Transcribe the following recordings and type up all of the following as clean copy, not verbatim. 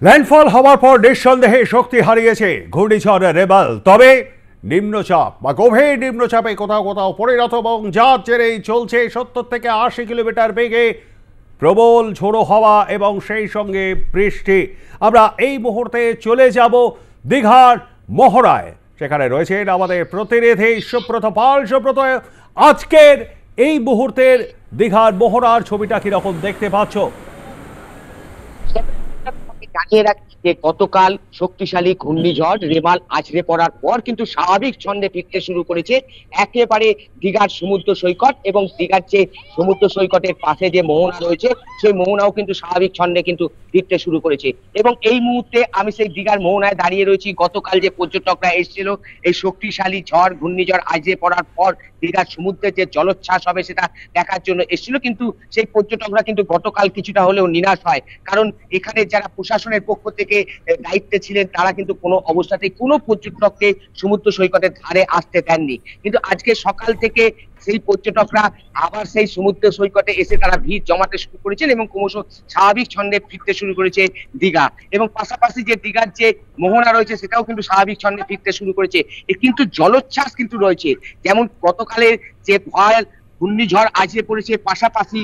Landfall হওয়ার পর নিঃসন্দেহে শক্তি হারিয়েছে ঘূর্ণিঝড় রেবাল। তবে নিম্নচাপ বা গভীর নিম্নচাপে কোথাও কোথাও পরিণত এবং যার জেরেই চলছে 70 থেকে 80 কিলোমিটার বেগে প্রবল ঝোড়ো হাওয়া এবং সেই সঙ্গে বৃষ্টি। আমরা এই মুহূর্তে চলে যাব দীঘার মহড়ায়। সেখানে রয়েছেন আমাদের প্রতিনিধি সুব্রত পাল। সুব্রত, আজকের এই মুহূর্তের দীঘার মহড়ার ছবিটা কিরকম দেখতে পাচ্ছ? জানিয়ে রাখি যে গতকাল শক্তিশালী ঘূর্ণিঝড় রেমাল আছড়ে পড়ার পর কিন্তু স্বাভাবিক ছন্দে ফিরতে শুরু করেছে একেবারে দীঘার সমুদ্র সৈকত, এবং দীঘার যে সমুদ্র সৈকতের পাশে যে মোহনা রয়েছে সেই মোহনাও কিন্তু স্বাভাবিক ছন্দে কিন্তু ফিরতে শুরু করেছে। এবং এই মুহূর্তে আমি সেই দীঘার মোহনায় দাঁড়িয়ে রয়েছি। গতকাল যে পর্যটকরা এসেছিল এই শক্তিশালী ঝড় ঘূর্ণিঝড় আছড়ে পড়ার পর দীঘার সমুদ্রে যে জলোচ্ছ্বাস হবে সেটা দেখার জন্য এসেছিল, কিন্তু সেই পর্যটকরা কিন্তু গতকাল কিছুটা হলেও নিরাশ হয়। কারণ এখানে যারা প্রশাসনের পক্ষ থেকে দায়িত্বে ছিলেন তারা কিন্তু কোনো অবস্থাতেই কোনো পর্যটককে সমুদ্র সৈকতের ধারে আসতে দেননি। কিন্তু আজকে সকাল থেকে সেই পর্যটকরা আবার সেই সমুদ্র সৈকতে এসে তারা ভিড় জমাতে শুরু করেছেন এবং ক্রমশ স্বাভাবিক ছন্দে ফিরতে শুরু করেছে দীঘা। এবং পাশাপাশি যে দীঘার যে মোহনা রয়েছে সেটাও কিন্তু স্বাভাবিক ছন্দে ফিরতে শুরু করেছে। কিন্তু জলোচ্ছ্বাস কিন্তু রয়েছে, যেমন গতকালের যে ভয়াল ঘূর্ণিঝড় আছড়ে পড়েছে, পাশাপাশি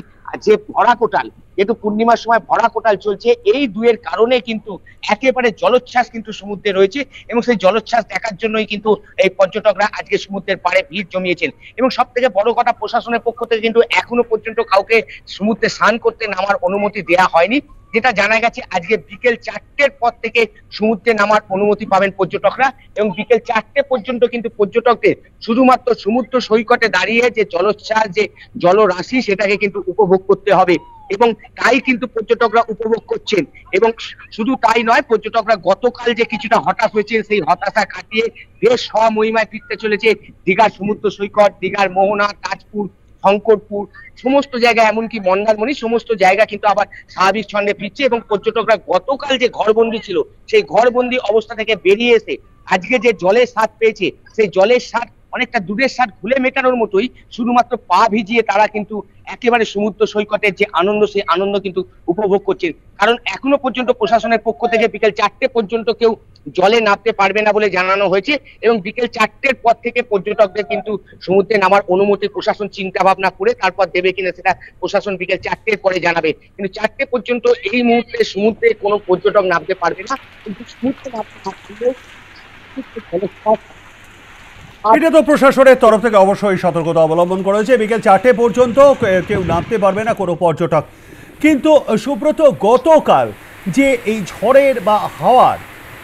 যে ভরা কোটাল, যেহেতু পূর্ণিমার সময় ভরা কোটাল চলছে, এই দুয়ের কারণে কিন্তু একেবারে জলোচ্ছ্বাস কিন্তু সমুদ্রে রয়েছে এবং সেই জলোচ্ছ্বাস দেখার জন্যই কিন্তু এই পর্যটকরা আজকে সমুদ্রের পাড়ে ভিড় জমিয়েছেন। এবং সব থেকে বড় কথা, প্রশাসনের পক্ষ থেকে কিন্তু এখনো পর্যন্ত কাউকে সমুদ্রে স্নান করতে নামার অনুমতি দেওয়া হয়নি। যেটা জানা গেছে আজকে বিকেল 4টের পর থেকে সমুদ্রে নামার অনুমতি পাবেন পর্যটকরা, এবং বিকেল 4টে পর্যন্ত কিন্তু পর্যটকদের শুধুমাত্র সমুদ্র সৈকতে দাঁড়িয়ে যে জলোচ্ছ্বাস যে জলরাশি সেটাকে কিন্তু উপভোগ করতে হবে, এবং তাই কিন্তু পর্যটকরা উপভোগ করছেন। এবং শুধু তাই নয়, পর্যটকরা গতকাল যে কিছুটা হতাশ হয়েছে সেই হতাশা কাটিয়ে বেশ স্বমহিমায় ফিরতে চলেছে দীঘার সমুদ্র সৈকত, দীঘার মোহনা, তাজপুর, শঙ্করপুর, সমস্ত জায়গা, এমনকি মন্দারমণি, সমস্ত জায়গা কিন্তু আবার স্বাভাবিক ছন্দে ফিরছে। এবং পর্যটকরা গতকাল যে ঘরবন্দি ছিল সেই ঘরবন্দি অবস্থা থেকে বেরিয়ে এসে আজকে যে জলের স্বাদ পেয়েছে সেই জলের স্বাদ অনেকটা দুধের স্বাদ ঘুলে মেটানোর মতোই শুধুমাত্র পা ভিজিয়ে তারা কিন্তু একেবারে সমুদ্র সৈকতের যে আনন্দ সেই আনন্দ কিন্তু উপভোগ করছেন। কারণ এখনো পর্যন্ত প্রশাসনের পক্ষ থেকে বিকেল 4টে পর্যন্ত কেউ জলে নামতে পারবে না বলে জানানো হয়েছে, এবং বিকেল 4টের পর থেকে পর্যটকদের কিন্তু সমুদ্রে নামার অনুমতি প্রশাসন চিন্তা ভাবনা করে তারপর দেবে কিনা সেটা প্রশাসন বিকেল 4টের পরে জানাবে। কিন্তু 4টে পর্যন্ত এই মুহূর্তে সমুদ্রে কোনো পর্যটক নামতে পারবে না। কিন্তু সমুদ্রে নামতে এটা তো প্রশাসনের তরফ থেকে অবশ্যই সতর্কতা অবলম্বন করেছে, বিকেল 4টে পর্যন্ত কেউ নামতে পারবে না কোনো পর্যটক। কিন্তু সুব্রত, গতকাল যে এই ঝড়ের বা হাওয়ার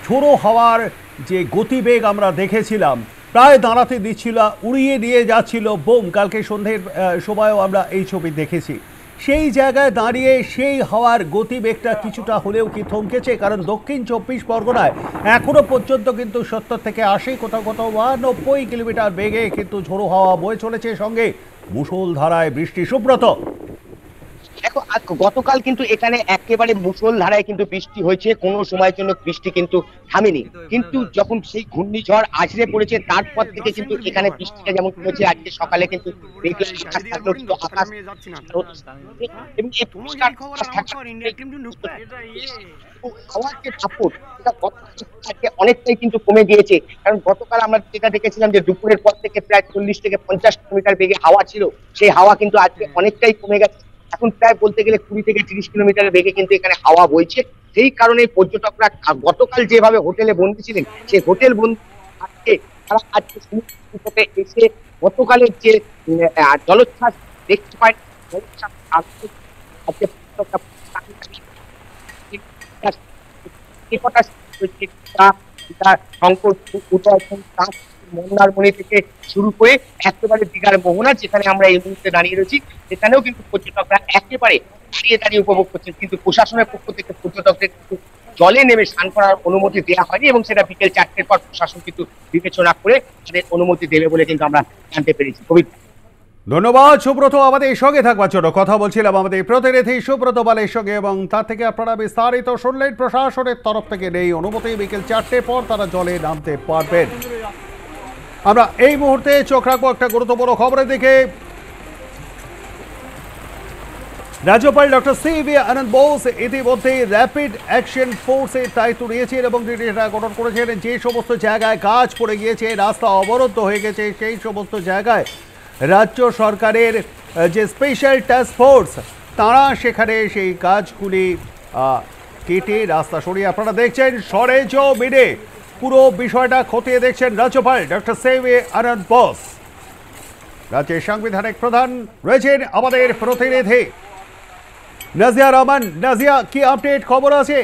ঝোড়ো হাওয়ার যে গতিবেগ আমরা দেখেছিলাম, প্রায় দাঁড়াতে দিচ্ছিল, উড়িয়ে নিয়ে যাচ্ছিল বোম। কালকে সন্ধ্যের সময়ও আমরা এই ছবি দেখেছি। সেই জায়গায় দাঁড়িয়ে সেই হাওয়ার গতিবেগটা কিছুটা হলেও কি থমকেছে? কারণ দক্ষিণ 24 পরগনায় এখনো পর্যন্ত কিন্তু 70 থেকে 80, কোথাও কোথাও 90 কিলোমিটার বেগে কিন্তু ঝোড়ো হাওয়া বয়ে চলেছে, সঙ্গে মুষলধারায় বৃষ্টি। সুব্রত, দেখো, গতকাল কিন্তু এখানে একেবারে মুষলধারায় কিন্তু বৃষ্টি হয়েছে, কোনো সময়ের জন্য বৃষ্টি কিন্তু থামেনি। কিন্তু যখন সেই ঘূর্ণিঝড় আছড়ে পড়েছে তারপর থেকে কিন্তু এখানে বৃষ্টিটা যেমন কমেছে, আজকে সকালে কিন্তু অনেকটাই কিন্তু কমে গিয়েছে। কারণ গতকাল আমরা যেটা দেখেছিলাম যে দুপুরের পর থেকে প্রায় 40 থেকে 50 কিলোমিটার বেগে হাওয়া ছিল, সেই হাওয়া কিন্তু আজকে অনেকটাই কমে গেছে। এখন প্রায় বলতে গেলে 20 থেকে 30 কিলোমিটার বেগে কিন্তু এখানে হাওয়া বইছে। সেই কারণে পর্যটকরা গতকাল যেভাবে হোটেলে বন্দী ছিলেন সেই হোটেল বন্দী তারা আজকে সমুদ্রে এসে গতকালের যে জলোচ্ছ্বাস দেখতে পায়, মন্দারমণি থেকে শুরু করে একেবারে দীঘার মোহনা যেখানে আমরা এই মুহূর্তে দাঁড়িয়ে রয়েছি, সেখানেও কিন্তু পর্যটকরা একেবারে দাঁড়িয়ে দাঁড়িয়ে উপভোগ করছেন। কিন্তু প্রশাসনের পক্ষ থেকে পর্যটকদের কিন্তু জলে নেমে স্নান করার অনুমতি দেওয়া হয়নি, এবং সেটা বিকেল 4টের পর প্রশাসন কিন্তু বিবেচনা করে তাদের অনুমতি দেবে বলে কিন্তু আমরা জানতে পেরেছি। ধন্যবাদ সুব্রত, আমাদের সঙ্গে থাকবার জন্য। কথা বলছিলাম আমাদের প্রতিনিধি সুব্রত পালের সঙ্গে, এবং তার থেকে আপনারা বিস্তারিত শুনলেন। প্রশাসনের তরফ থেকে নেই অনুমতি, বিকেল 4টের পর তারা জলে নামতে পারবেন। আমরা এই মুহূর্তে চোখ রাখবো একটা গুরুত্বপূর্ণ খবরের দিকে। রাজ্যপাল ডক্টর সিভি আনন্দ বোস ইতিমধ্যে র্যাপিড অ্যাকশন ফোর্সের দায়িত্ব নিয়েছেন এবং তিনি এটা গঠন করেছেন যে সমস্ত জায়গায় গাছ পড়ে গিয়েছে, রাস্তা অবরুদ্ধ হয়ে গেছে, সেই সমস্ত জায়গায় রাজ্য সরকারের যে স্পেশাল টাস্ক ফোর্স তারা সেখানে সেই গাছগুলি কেটে রাস্তা সরিয়ে আপনারা দেখছেন সরেজমিনে পুরো বিষয়টা খতিয়ে দেখছেন রাজ্যপাল ডক্টর সিভি আনন্দ বোস। রাজ্যের সাংবিধানিক প্রধান রয়েছেন আমাদের প্রতিনিধি নাজিয়া রহমান। নাজিয়া, কি আপডেট খবর আছে?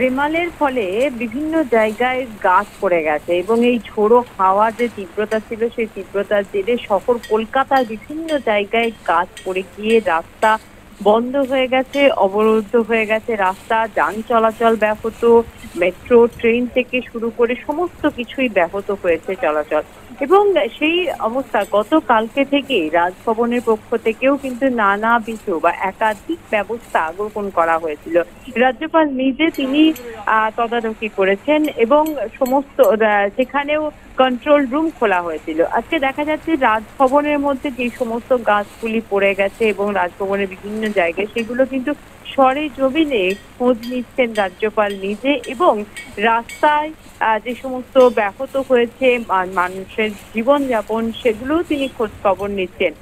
রেমালের ফলে বিভিন্ন জায়গায় গাছ পড়ে গেছে এবং এই ঝোড়ো হাওয়ার যে তীব্রতা ছিল সেই তীব্রতার জেরে শহর কলকাতার বিভিন্ন জায়গায় গাছ পড়ে গিয়ে রাস্তা বন্ধ হয়ে গেছে, অবরুদ্ধ হয়ে গেছে রাস্তা, যান চলাচল ব্যাহত, মেট্রো ট্রেন থেকে শুরু করে সমস্ত কিছুই ব্যাহত হয়েছে চলাচল। এবং সেই অবস্থা গতকালকে থেকে রাজভবনের পক্ষ থেকেও কিন্তু নানাবিধ বা একাধিক ব্যবস্থা গ্রহণ করা হয়েছিল। রাজ্যপাল নিজে তিনি তদারকি করেছেন এবং সমস্ত সেখানেও কন্ট্রোল রুম খোলা হয়েছিল। আজকে দেখা যাচ্ছে রাজভবনের মধ্যে যে সমস্ত গাছগুলি পড়ে গেছে এবং রাজভবনের বিভিন্ন জায়গায় সেগুলো কিন্তু সরেজমিনে খোঁজ নিচ্ছেন রাজ্যপাল নিজে এবং রাস্তায় যে সমস্ত ব্যাহত হয়েছে মানুষের জীবনযাপন সেগুলোও তিনি খোঁজ খবর নিচ্ছেন।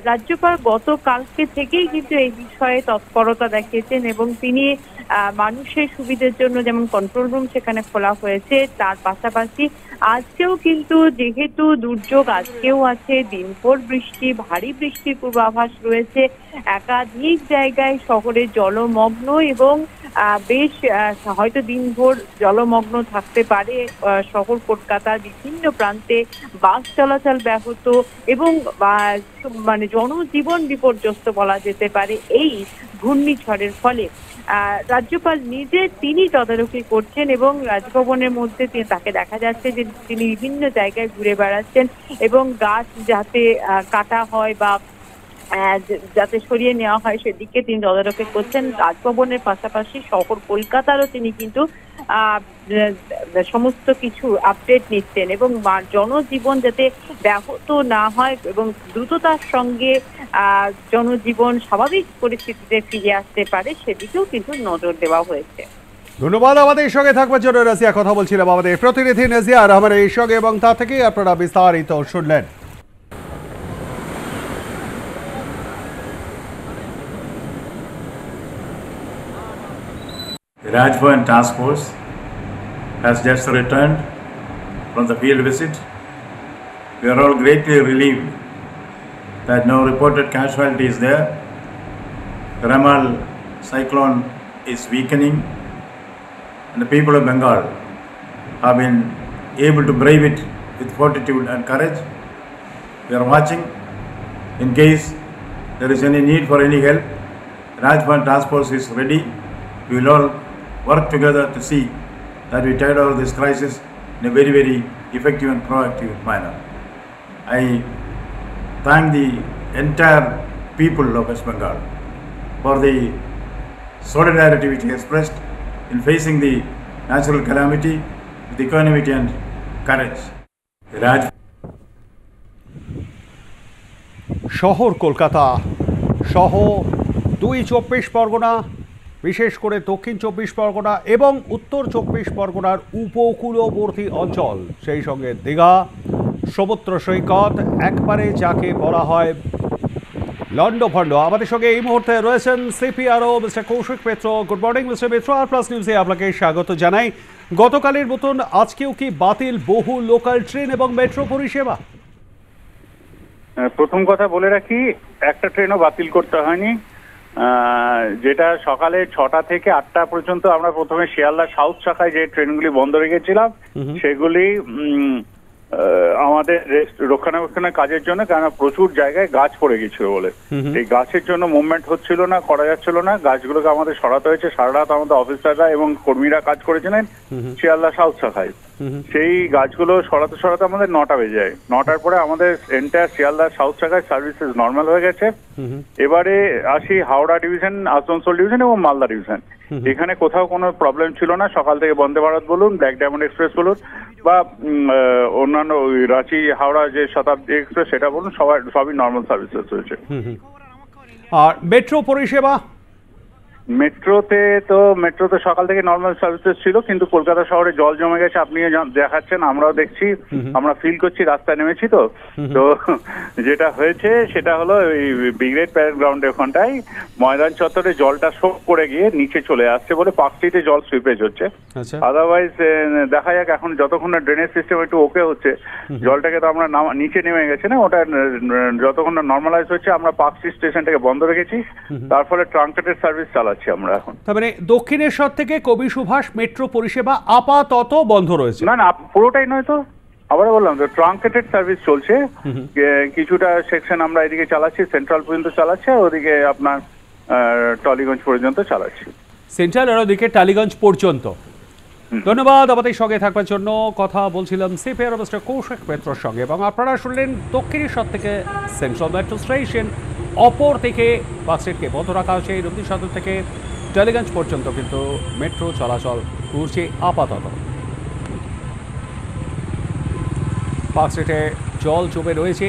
রাজ্যপাল গতকালকে থেকেই কিন্তু এই বিষয়ে তৎপরতা দেখিয়েছেন এবং তিনি মানুষের সুবিধার জন্য যেমন কন্ট্রোল রুম সেখানে খোলা হয়েছে, তার পাশাপাশি আজকেও কিন্তু যেহেতু দুর্যোগ আজকেও আছে, দিনভর বৃষ্টি, ভারী বৃষ্টির পূর্বাভাস রয়েছে, একাধিক জায়গায় শহরে জলমগ্ন এবং বেশ হয়তো দিনভর জলমগ্ন থাকতে পারে শহর কলকাতার বিভিন্ন প্রান্তে, বাস চলাচল ব্যাহত এবং মানে জনজীবন বিপর্যস্ত বলা যেতে পারে এই ঘূর্ণিঝড়ের ফলে। রাজ্যপাল নিজে তিনি তদারকি করছেন এবং রাজভবনের মধ্যে তাকে দেখা যাচ্ছে যে তিনি বিভিন্ন জায়গায় ঘুরে বেড়াচ্ছেন এবং গাছ যাতে কাটা হয় বা যাতে সরিয়ে নেওয়া হয় সেদিকে তিনি তদারকি করছেন। রাজভবনের পাশাপাশি শহর কলকাতারও তিনি কিন্তু সমস্ত কিছু আপডেট নিচ্ছেন এবং জনজীবন যাতে ব্যাহত না হয় এবং দ্রুততার সঙ্গে জনজীবন স্বাভাবিক পরিস্থিতিতে ফিরে আসতে পারে সেদিকেও কিন্তু নজর দেওয়া হয়েছে। ধন্যবাদ আমাদের সঙ্গে থাকবার জন্য নাজিয়া। কথা বলছিলাম আমাদের প্রতিনিধি নাজিয়া রহমানের এই সঙ্গে এবং তা থেকেই আপনারা বিস্তারিত শুনলেন। The Rajbhavan Task Force has just returned from the field visit. We are all greatly relieved that no reported casualties there. The Remal cyclone is weakening and the people of Bengal have been able to brave it with fortitude and courage. We are watching in case there is any need for any help. The Rajbhavan Task Force is ready. We will all work together to see that we tide over this crisis in a very, very effective and proactive manner. I thank the entire people of West Bengal for the solidarity which they expressed in facing the natural calamity with equanimity and courage. শহর কলকাতা সহ ২ পরগনা, বিশেষ করে দক্ষিণ ২৪ পরগনা এবং উত্তর ২৪ পরগনার উপকূলবর্তী অঞ্চল, সেই সঙ্গে দীঘা সমুদ্র সৈকত, একবারে যাকে বলা হয় লন্ডভন্ড। আমাদের সঙ্গে এই মুহূর্তে রয়েছেন সিপিআরও মিস্টার কৌশিক মিত্র। গুড মর্নিং মিস্টার মিত্র, আর প্লাস নিউজে আপনাকে স্বাগত জানাই। গতকালের মতন আজকেও কি বাতিল বহু লোকাল ট্রেন এবং মেট্রো পরিষেবা? প্রথম কথা বলে রাখি, একটা ট্রেনও বাতিল করতে হয়নি। যেটা সকালে ৬টা থেকে ৮টা পর্যন্ত আমরা প্রথমে শিয়ালদা সাউথ শাখায় যে ট্রেনগুলি বন্ধ রেখেছিলাম সেগুলি আমাদের রক্ষণাবেক্ষণের কাজের জন্য, কেন প্রচুর জায়গায় গাছ পড়ে গেছিল বলে এই গাছের জন্য মুভমেন্ট হচ্ছিল না, করা যাচ্ছিল না। গাছগুলোকে আমাদের সরাতে হয়েছে। সারা রাত আমাদের অফিসাররা এবং কর্মীরা কাজ করেছিলেন শিয়ালদা সাউথ শাখায়। সেই গাছগুলো সরাতে সরাতে আমাদের ৯টা বেজে যায়। ৯টার পরে আমাদের এন্টায়ার শিয়ালদা সাউথ শাখায় সার্ভিসেস নর্মাল হয়ে গেছে। এবারে আসি হাওড়া ডিভিশন, আসানসোল ডিভিশন এবং মালদা ডিভিশন। এখানে কোথাও কোনো প্রবলেম ছিল না। সকাল থেকে বন্দে ভারত বলুন, ব্ল্যাক ডায়মন্ড এক্সপ্রেস বলুন বা অন্যান্য রাঁচি হাওড়া যে শতাব্দী এক্সপ্রেস সেটা বলুন, সবই নর্মাল সার্ভিসেস রয়েছে। আর মেট্রো পরিষেবা? মেট্রোতে সকাল থেকে নর্মাল সার্ভিসেস ছিল, কিন্তু কলকাতা শহরে জল জমে গেছে, আপনিও দেখাচ্ছেন, আমরাও দেখছি, আমরা ফিল করছি, রাস্তায় নেমেছি। তো যেটা হয়েছে সেটা হলো এই ব্রিগেড প্যারেড গ্রাউন্ডের ওখানটায় ময়দান চত্বরে জলটা শোক করে গিয়ে নিচে চলে আসছে বলে পার্ক স্ট্রিটে জল সুইপেজ হচ্ছে। আদারওয়াইজ দেখা যাক, এখন যতক্ষণ না ড্রেনেজ সিস্টেম একটু ওকে হচ্ছে, জলটাকে তো আমরা নিচে নেমে গেছে না, ওটা যতক্ষণ না নর্মালাইজ হচ্ছে, আমরা পার্ক স্ট্রিট স্টেশনটাকে বন্ধ রেখেছি, তার ফলে ট্রাঙ্কেটেড সার্ভিস চালাচ্ছি আমরা এখন। তার মানে দক্ষিণেশ্বর থেকে কবি সুভাষ মেট্রো পরিষেবা আপাতত বন্ধ রয়েছে? না, পুরোটাই নয় তো, আবার বললাম তো ট্রাঙ্কেটেড সার্ভিস চলছে, কিছুটা সেকশন আমরা এদিকে চালাচ্ছি, সেন্ট্রাল পর্যন্ত চালাচ্ছি, আর ওদিকে আপনার টালিগঞ্জ পর্যন্ত চালাচ্ছি। সেন্ট্রাল আর ওদিকে টালিগঞ্জ পর্যন্ত। ধন্যবাদ আমাদের সঙ্গে থাকবার জন্য। কথা বলছিলাম সিপিআর মিস্টার কৌশিক মিত্রর সঙ্গে, এবং আপনারা শুনলেন দক্ষিণেশ্বর থেকে সেন্ট্রাল মেট্রো স্টেশন, অপর থেকে বাস স্ট্যান্ডকে বন্ধ রাখা হয়েছে। রবীন্দ্র সদন থেকে টালিগঞ্জ পর্যন্ত কিন্তু মেট্রো চলাচল করছে আপাতত। পার্ক স্ট্রিটে জল জমে রয়েছে,